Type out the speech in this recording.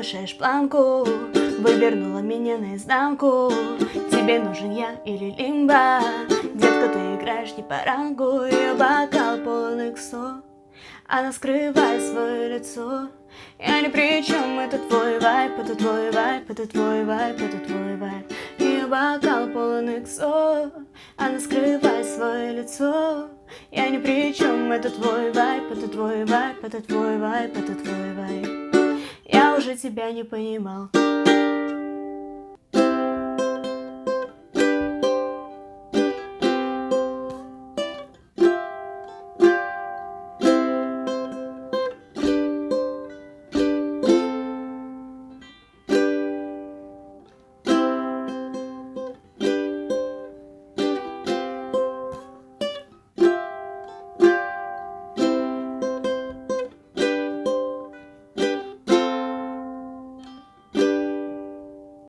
превышаешь планку, вывернула меня наизнанку. Тебе нужен я или лимба? Детка, ты играешь не по рангу. Ее бокал полон иксо, она скрывает свое лицо. Я ни при чем, это твой вайп, это твой вайп, это твой вайп, это твой вайп. Ее бокал полон иксо, она скрывает свое лицо. Я ни при чем, это твой вайп, это твой вайп, это твой вайп, это твой вайп. Я уже тебя не понимал.